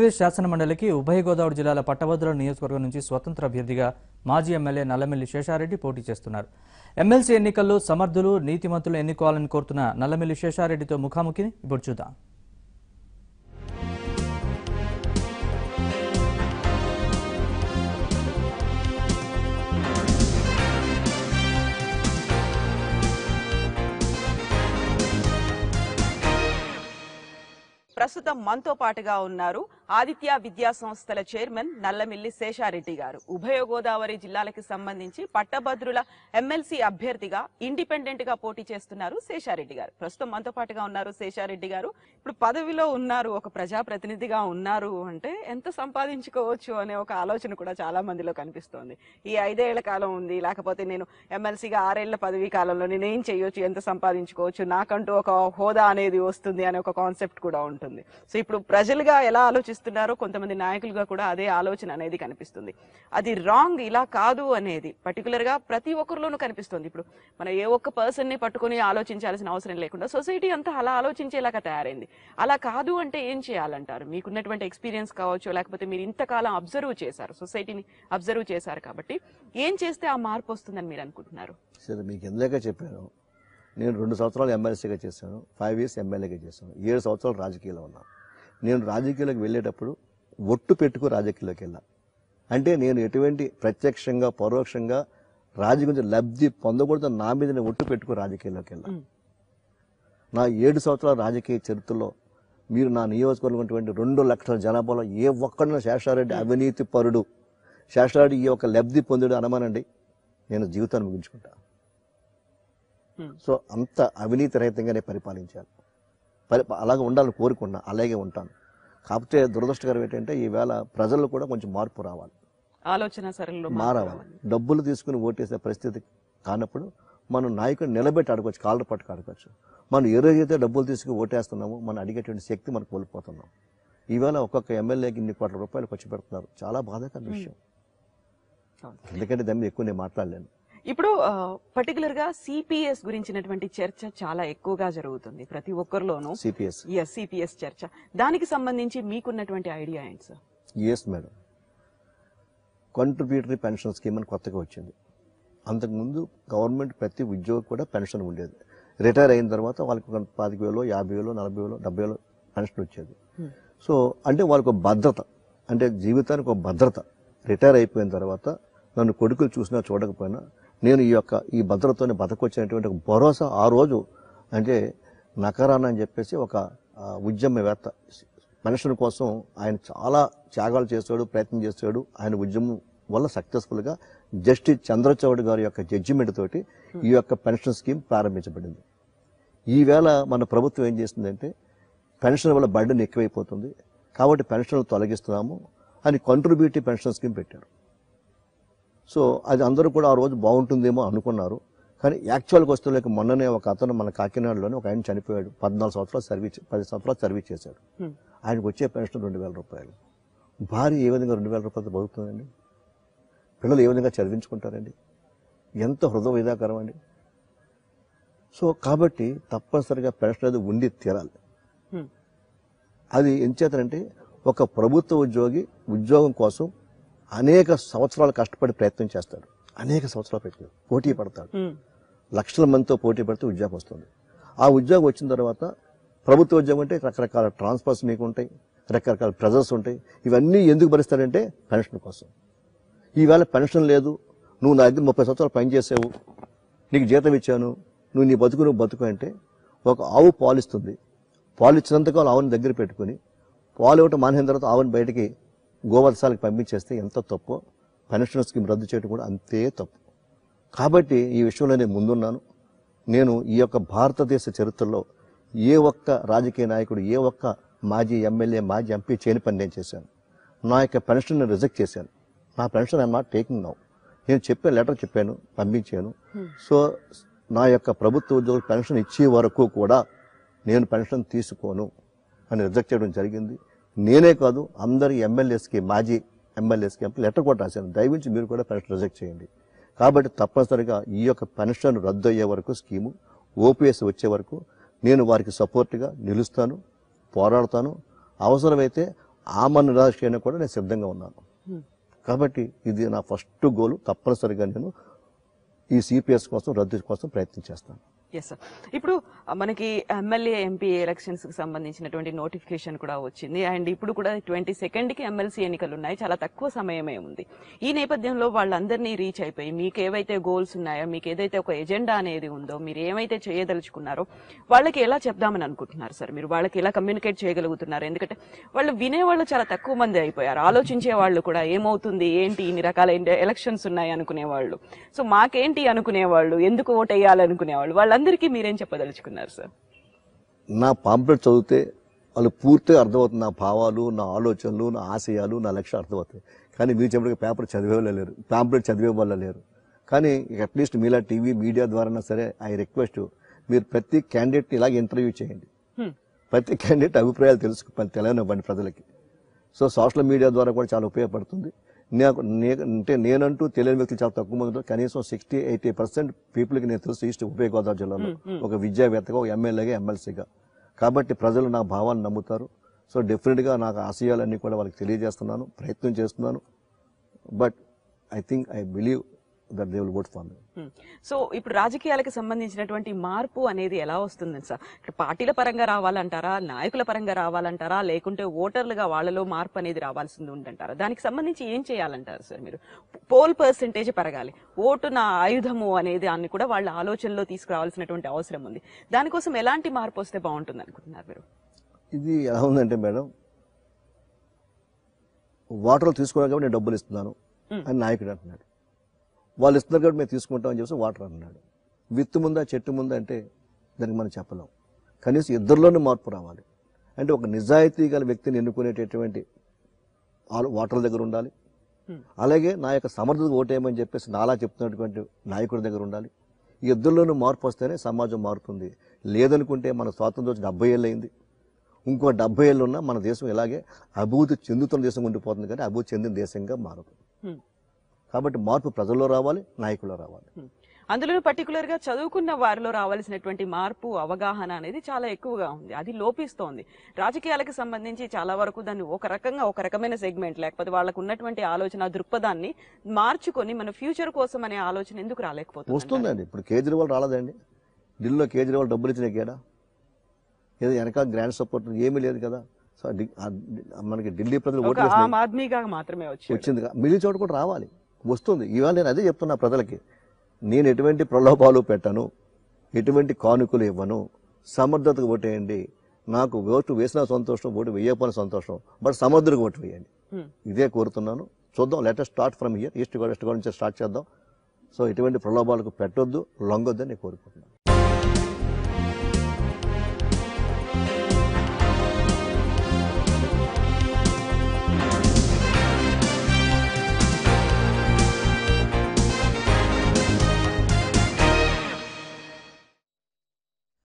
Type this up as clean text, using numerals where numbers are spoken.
ఆంధ్రప్రదేశ్ శాసనమండలికి ఉభయ గోదావరి జిల్లాల పట్టభద్రుల నియోజకవర్గం నుంచి స్వతంత్ర అభ్యర్థిగా మాజీ ఎమ్మెల్యే నల్లమిల్లి శేషారెడ్డి పోటీ చేస్తున్నారు. ఎమ్మెల్సీ ఎన్నికల్లో సమర్థులు, నీతిమంతులు ఎన్నుకోవాలని కోరుతున్న నల్లమిల్లి శేషారెడ్డితో ముఖాముఖిని ఇప్పుడు చూద్దాం. ప్రస్తుతం మనతో పాటుగా ఉన్నారు ఆదిత్య విద్యా సంస్థల చైర్మన్ నల్లమిల్లి శేషారెడ్డి గారు. ఉభయ గోదావరి జిల్లాలకు సంబంధించి పట్టభద్రుల ఎమ్మెల్సీ అభ్యర్థిగా ఇండిపెండెంట్ గా పోటీ చేస్తున్నారు శేషారెడ్డి గారు. ప్రస్తుతం మనతో పాటుగా ఉన్నారు శేషారెడ్డి గారు. ఇప్పుడు పదవిలో ఉన్నారు, ఒక ప్రజాప్రతినిధిగా ఉన్నారు అంటే ఎంత సంపాదించుకోవచ్చు అనే ఒక ఆలోచన కూడా చాలా మందిలో కనిపిస్తోంది. ఈ 5 ఏళ్ల కాలం ఉంది, లేకపోతే నేను ఎమ్మెల్సీగా 6 ఏళ్ల పదవీ కాలంలో నేను ఏం చేయొచ్చు, ఎంత సంపాదించుకోవచ్చు, నాకంటూ ఒక హోదా అనేది వస్తుంది అనే ఒక కాన్సెప్ట్ కూడా ఉంటుంది. సో ఇప్పుడు ప్రజలుగా ఎలా ఆలోచిస్తున్నారో కొంతమంది నాయకులుగా కూడా అదే ఆలోచన అనేది కనిపిస్తుంది. అది రాంగ్, ఇలా కాదు అనేది పర్టికులర్ గా ప్రతి ఒక్కరిలోనూ కనిపిస్తుంది. ఇప్పుడు మనం ఏ ఒక్క పర్సన్ ని పట్టుకుని ఆలోచించాల్సిన అవసరం లేకుండా సొసైటీ అంతా అలా ఆలోచించేలాగా తయారైంది. అలా కాదు అంటే ఏం చేయాలంటారు? మీకున్నటువంటి ఎక్స్పీరియన్స్ కావచ్చు, లేకపోతే మీరు ఇంతకాలం అబ్జర్వ్ చేశారు, సొసైటీని అబ్జర్వ్ చేశారు కాబట్టి ఏం చేస్తే ఆ మార్పు వస్తుందని మీరు అనుకుంటున్నారు? సరే, మీకు ఎందుక చెప్పాను, నేను 2 సంవత్సరాలు ఎమ్మెల్సీగా చేశాను, 5 years ఎమ్మెల్యేగా చేశాను, 7 సంవత్సరాలు రాజకీయాల్లో ఉన్నాను. నేను రాజకీయాలకు వెళ్ళేటప్పుడు ఒట్టు పెట్టుకు రాజకీయాల్లోకి వెళ్ళా. అంటే నేను ఎటువంటి ప్రత్యక్షంగా పరోక్షంగా రాజకీయ లబ్ధి పొందకూడదు, నా మీద నేను ఒట్టు పెట్టుకు రాజకీయాల్లోకి వెళ్ళా. నా 7 సంవత్సరాల రాజకీయ చరిత్రలో మీరు నా నియోజకవర్గం 2 లక్షల జనాభాలో ఏ ఒక్కడైనా శేషారెడ్డి అవినీతి పరుడు, శేషారెడ్డి ఈ యొక్క లబ్ధి పొందుడు అనమానండి, నేను జీవితాన్ని ముగించుకుంటా. సో అంత అవినీతి రహితంగానే పరిపాలించాను. అలాగే ఉండాలని కోరుకున్నా, అలాగే ఉంటాను. కాకపోతే దురదృష్టకరం ఏంటంటే ఈవేళ ప్రజల్లో కూడా కొంచెం మార్పు రావాలి, ఆలోచన సరళిలో మారవాలి. డబ్బులు తీసుకుని ఓటేసే పరిస్థితి కానప్పుడు మనం నాయకుడిని నిలబెట్టి అడగవచ్చు, కాళ్ళ పట్టుకు అడగవచ్చు. మనం ఏ రోజైతే డబ్బులు తీసుకుని ఓటేస్తున్నామో మనం అడిగేటువంటి శక్తి మనం కోల్పోతున్నాం. ఈవేళ ఒక్కొక్క ఎమ్మెల్యేకి ఇన్ని కోట్ల రూపాయలు ఖర్చు పెడుతున్నారు, చాలా బాధాకర విషయం. ఎందుకంటే దాని మీద ఎక్కువ నేను మాట్లాడలేను. ఇప్పుడు పర్టికులర్ గా సిపిఎస్ గురించినటువంటి చర్చ చాలా ఎక్కువగా జరుగుతుంది ప్రతి ఒక్కరిలోనూ. సిపిఎస్ చర్చ, దానికి సంబంధించి మీకున్నటువంటి ఐడియా ఏంటి sir? Yes madam, contributory pension scheme అని కొత్తగా వచ్చింది. అంతకుముందు గవర్నమెంట్ ప్రతి ఉద్యోగి కూడా పెన్షన్ ఉండేది. రిటైర్ అయిన తర్వాత వాళ్ళకి 25,000, 50,000, 40,000, 70,000 పెన్షన్ వచ్చేది. సో అంటే వాళ్ళకి ఒక భద్రత, అంటే జీవితానికి ఒక భద్రత. రిటైర్ అయిపోయిన తర్వాత నన్ను కొడుకులు చూసినా చూడకపోయినా నేను ఈ భద్రతతోనే బతకొచ్చినటువంటి ఒక భరోసా ఆ రోజు. అంటే నకరాన అని చెప్పేసి ఒక ఉద్యమవేత్త పెన్షన్ కోసం ఆయన చాలా త్యాగాలు చేస్తాడు, ప్రయత్నం చేస్తాడు. ఆయన ఉద్యమం వల్ల సక్సెస్ఫుల్గా జస్టిస్ చంద్రచౌడ్ గారి యొక్క జడ్జిమెంట్ తోటి ఈ యొక్క పెన్షన్ స్కీమ్ ప్రారంభించబడింది. ఈవేళ మన ప్రభుత్వం ఏం చేస్తుందంటే పెన్షన్ వల్ల బర్డెన్ ఎక్కువైపోతుంది కాబట్టి పెన్షన్లు తొలగిస్తున్నాము అని కాంట్రిబ్యూటరీ పెన్షన్ స్కీమ్ పెట్టారు. సో అది అందరూ కూడా ఆ రోజు బాగుంటుందేమో అనుకున్నారు. కానీ యాక్చువల్గా వస్తువులకు మొన్ననే ఒక అతను మన కాకినాడలోనే ఒక ఆయన చనిపోయాడు. 10 సంవత్సరాలు సర్వీస్ చేశాడు. ఆయనకు వచ్చే పెన్షన్ 2,000 రూపాయలు. భార్య ఏ విధంగా 2,000 రూపాయలతో బతుకుతుందండి? పిల్లలు ఏ విధంగా చదివించుకుంటారండి? ఎంత హృదయ విధాకరం అండి. సో కాబట్టి తప్పనిసరిగా పెన్షన్ అది ఉండి తీరాలి. అది ఎంచేతంటే ఒక ప్రభుత్వ ఉద్యోగి ఉద్యోగం కోసం అనేక సంవత్సరాలు కష్టపడి ప్రయత్నం చేస్తాడు, అనేక సంవత్సరాలు పోటీ పడతాడు, లక్షల మందితో పోటీ పడితే ఉద్యోగం వస్తుంది. ఆ ఉద్యోగం వచ్చిన తర్వాత ప్రభుత్వ ఉద్యోగం అంటే రకరకాల ట్రాన్స్ఫర్స్ మీకు ఉంటాయి, రకరకాల ప్రెజర్స్ ఉంటాయి. ఇవన్నీ ఎందుకు భరిస్తాడంటే పెన్షన్ కోసం. ఈవేళ పెన్షన్ లేదు, నువ్వు నా దగ్గర 30 సంవత్సరాలు పనిచేసావు, నీకు జీతం ఇచ్చాను, నువ్వు నీ బతుకు బతుకు అంటే ఒక ఆవు పాలు ఇస్తుంది. పాలు ఇచ్చినంతకాలం ఆవుని దగ్గర పెట్టుకుని పాలు ఇవ్వటం మానేసిన తర్వాత ఆవుని బయటికి గోవర్సాలకు పంపించేస్తే ఎంత తప్పో పెన్షన్ స్కీమ్ రద్దు చేయడం కూడా అంతే తప్పు. కాబట్టి ఈ విషయంలో నేను ముందున్నాను. నేను ఈ యొక్క భారతదేశ చరిత్రలో ఏ ఒక్క రాజకీయ నాయకుడు, ఏ ఒక్క మాజీ ఎమ్మెల్యే, మాజీ ఎంపీ చేయని పని నేను చేశాను. నా యొక్క పెన్షన్ రిజెక్ట్ చేశాను. నా pension I'm not taking now. నేను లెటర్ చెప్పాను, పంపించాను. సో నా యొక్క ప్రభుత్వ ఉద్యోగులు పెన్షన్ ఇచ్చే వరకు కూడా నేను పెన్షన్ తీసుకోను అని రిజెక్ట్ చేయడం జరిగింది. నేనే కాదు, అందరి ఎమ్మెల్యేస్కి, మాజీ ఎమ్మెల్యేస్కి లెటర్ కూడా రాశాను, దయవించి మీరు కూడా పెన్షన్ రిజెక్ట్ చేయండి. కాబట్టి తప్పనిసరిగా ఈ యొక్క పెన్షన్ రద్దు అయ్యే వరకు, స్కీము ఓపీఎస్ వచ్చే వరకు నేను వారికి సపోర్ట్గా నిలుస్తాను, పోరాడతాను. అవసరమైతే ఆమె నిరాశ అయినా కూడా నేను సిద్ధంగా ఉన్నాను. కాబట్టి ఇది నా ఫస్ట్ గోల్. తప్పనిసరిగా నేను ఈ సిపిఎస్ కోసం రద్దు కోసం ప్రయత్నం చేస్తాను. Yes sir. ఇప్పుడు మనకి ఎమ్మెల్యే ఎంపీ ఎలక్షన్స్ కి సంబంధించినటువంటి నోటిఫికేషన్ కూడా వచ్చింది. అండ్ ఇప్పుడు కూడా 22nd కి ఎమ్మెల్సీ ఎన్నికలు ఉన్నాయి. చాలా తక్కువ సమయమే ఉంది. ఈ నేపథ్యంలో వాళ్ళందరినీ రీచ్ అయిపోయి మీకు ఏవైతే గోల్స్ ఉన్నాయో, మీకు ఏదైతే ఒక ఎజెండా అనేది ఉందో, మీరు ఏమైతే చేయదలుచుకున్నారో వాళ్ళకి ఎలా చెప్దామని అనుకుంటున్నారు సార్? మీరు వాళ్ళకి ఎలా కమ్యూనికేట్ చేయగలుగుతున్నారు? ఎందుకంటే వాళ్ళు వినేవాళ్ళు చాలా తక్కువ మంది అయిపోయారు. ఆలోచించే వాళ్ళు కూడా ఏమవుతుంది, ఏంటి, ఇన్ని రకాల ఎలక్షన్స్ ఉన్నాయి అనుకునేవాళ్ళు, సో మాకేంటి అనుకునేవాళ్ళు, ఎందుకు ఓట్ వేయాలనుకునేవాళ్ళు, వాళ్ళందరికీ మీరేం చెప్పదలుచుకున్నారు సార్? నా పాంప్లెట్ చదివితే వాళ్ళు పూర్తిగా అర్థమవుతుంది. నా భావాలు, నా ఆలోచనలు, నా ఆశయాలు, నా లక్ష్యాలు అర్థమవుతాయి. కానీ మీరు చెప్పిన పేపర్ చదివే వాళ్ళు లేరు, పాంప్లెట్ చదివే వాళ్ళు లేరు. కానీ అట్లీస్ట్ మీలా టీవీ మీడియా ద్వారా సరే ఐ రిక్వెస్ట్, మీరు ప్రతి క్యాండిడేట్ని ఇలాగ ఇంటర్వ్యూ చేయండి. ప్రతి క్యాండిడేట్ అభిప్రాయాలు తెలియనివ్వండి ప్రజలకి. సో సోషల్ మీడియా ద్వారా కూడా చాలా ఉపయోగపడుతుంది. అంటే నేనంటూ తెలియని వ్యక్తులు చాలా తక్కువ మంది, కనీసం 60-80% పీపుల్కి నేను తెలుసు ఈస్ట్ ఉభయ గోదావరి జిల్లాలో, ఒక విద్యావేత్తగా, ఒక ఎమ్మెల్యేగా, ఎమ్మెల్సీగా. కాబట్టి ప్రజలు నా భావాన్ని నమ్ముతారు. సో డెఫినెట్గా నాకు ఆశయాలన్నీ కూడా వాళ్ళకి తెలియజేస్తున్నాను, ప్రయత్నం చేస్తున్నాను. But I believe that they will vote for me. So ఇప్పుడు రాజకీయాలకు సంబంధించినటువంటి మార్పు అనేది ఎలా వస్తుంది సార్? ఇక్కడ పార్టీల పరంగా రావాలంటారా, నాయకుల పరంగా రావాలంటారా, లేకుంటే ఓటర్లుగా వాళ్ళలో మార్పు అనేది రావాల్సింది ఉందంటారా? దానికి సంబంధించి ఏం చేయాలంటారు సార్ మీరు? పోల్ పర్సెంటేజ్ పెరగాలి, ఓటు నా ఆయుధము అనేది దాన్ని కూడా వాళ్ళ ఆలోచనలో తీసుకురావాల్సినటువంటి అవసరం ఉంది. దానికోసం ఎలాంటి మార్పు వస్తే బాగుంటుంది అనుకుంటున్నారు మీరు? ఇది ఎలా ఉందంటే మేడం, వాటర్లు తీసుకోవడానికి కాబట్టి నేను డబ్బులు ఇస్తున్నాను అని నాయకుడు అంటున్నాడు. వాళ్ళు ఇస్తున్నారు కాబట్టి మేము తీసుకుంటామని చెప్పేసి వాటర్ అన్నాడు. విత్తు ముందా చెట్టు ముందా అంటే దానికి మనం చెప్పలేం. కనీసం ఇద్దరిలోనే మార్పు రావాలి. అంటే ఒక నిజాయితీ గల వ్యక్తిని ఎన్నుకునేటటువంటి వాటర్ల దగ్గర ఉండాలి. అలాగే నా యొక్క సమర్థత ఓటేయమని చెప్పేసి నాలా చెప్తున్నటువంటి నాయకుడి దగ్గర ఉండాలి. ఈ ఇద్దరిలోనూ మార్పు వస్తేనే సమాజం మారుతుంది. లేదనుకుంటే మన స్వాతంత్రం వచ్చి 70 ఏళ్ళు అయింది. ఇంకో 70 ఏళ్ళు ఉన్నా మన దేశం ఇలాగే అభివృద్ధి చెందుతున్న దేశం ఉండిపోతుంది, కానీ అభివృద్ధి చెందిన దేశంగా మారదు. కాబట్టి మార్పు ప్రజల్లో రావాలి, నాయకుల్లో రావాలి. అందులో పర్టికులర్ గా చదువుకున్న వారిలో రావాల్సినటువంటి మార్పు, అవగాహన అనేది చాలా ఎక్కువగా ఉంది. అది లోపిస్తోంది. రాజకీయాలకు సంబంధించి చాలా వరకు దాన్ని ఒక రకమైన సెగ్మెంట్, లేకపోతే వాళ్ళకు ఉన్నటువంటి ఆలోచన దృక్పథాన్ని మార్చుకొని మన ఫ్యూచర్ కోసం అనే ఆలోచన ఎందుకు రాలేకపోతుంది? వస్తుందండి. ఇప్పుడు కేజ్రీవాల్ రాలేదండి. ఢిల్లీలో కేజ్రీవాల్ డబ్బులు ఇచ్చిన కేడా, ఏదో వెనక గ్రాండ్ సపోర్ట్ ఏమీ లేదు కదా. సో మనకి ఢిల్లీ ప్రజలు ఓటు ఆమ్ ఆద్మీగా మాత్రమే వచ్చింది. మిగిలిన చోట కూడా రావాలి, వస్తుంది. ఇవాళ నేను అదే చెప్తున్నా ప్రజలకి, నేను ఎటువంటి ప్రలోభాలు పెట్టను, ఎటువంటి కానుకలు ఇవ్వను, సమర్థతకు ఓటేయండి. నాకు ఓటు వేసిన సంతోషం, ఓటు వేయకపోయిన సంతోషం, బట్ సమర్థకు ఓటు వేయండి. ఇదే కోరుతున్నాను. చూద్దాం, let us start from here, east Godavari నుంచి స్టార్ట్ చేద్దాం. సో ఎటువంటి ప్రలోభాలకు పెట్టొద్దు, లొంగొద్దని నేను కోరుకుంటున్నాను.